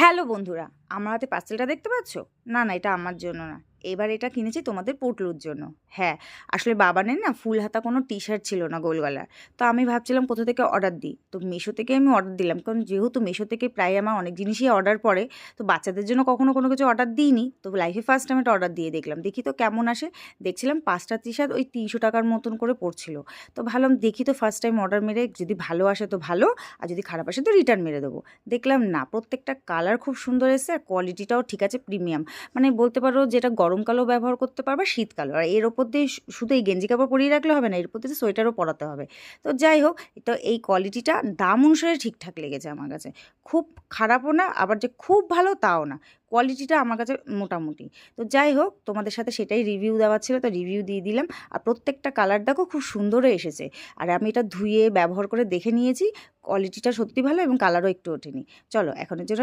Hello বন্ধুরা, আমার হাতে পার্সেলটা দেখতে পাচ্ছ? না না, এটা আমার জন্য না। এবার এটা কিনেছি তোমাদের পুটলুর জন্য। হ্যাঁ, আসলে বাবানের না ফুল হাতা কোনো টি শার্ট ছিল না গোল গলার। তো আমি ভাবছিলাম কোথা থেকে অর্ডার দিই, তো মিশো থেকে আমি অর্ডার দিলাম, কারণ যেহেতু মিশো থেকে প্রায় আমার অনেক জিনিসই অর্ডার পড়ে। তো বাচ্চাদের জন্য কখনো কোনো কিছু অর্ডার দিইনি, তো লাইফে ফার্স্ট টাইম এটা অর্ডার দিয়ে দেখলাম, দেখি তো কেমন আসে। দেখছিলাম 5টা টি শার্ট ওই 300 টাকার মতন করে পড়ছিল। তো ভাবলাম দেখি তো ফার্স্ট টাইম অর্ডার মেরে যদি ভালো আসে তো ভালো, আর যদি খারাপ আসে তো রিটার্ন মেরে দেবো। দেখলাম না, প্রত্যেকটা কালার খুব সুন্দর এসেছে, আর কোয়ালিটিটাও ঠিক আছে, প্রিমিয়াম। মানে বলতে পারো যেটা গরমকালেও ব্যবহার করতে পারবে, শীতকালেও। আর এর ওপর দিয়ে শুধু এই গেঞ্জি কাপড় পরিয়ে রাখলে হবে না, এর উপর দিয়ে সোয়েটারও পরাতে হবে। তো যাই হোক, তো এই কোয়ালিটিটা দাম অনুসারে ঠিকঠাক লেগেছে আমার কাছে। খুব খারাপও না, আবার যে খুব ভালো তাও না। কোয়ালিটিটা আমার কাছে মোটামুটি। তো যাই হোক, তোমাদের সাথে সেটাই রিভিউ দেওয়ার ছিল, তো রিভিউ দিয়ে দিলাম। আর প্রত্যেকটা কালার দেখো খুব সুন্দরও এসেছে। আর আমি এটা ধুয়ে ব্যবহার করে দেখে নিয়েছি, কোয়ালিটিটা সত্যি ভালো এবং কালারও একটু ওঠেনি। চলো এখনের জন্য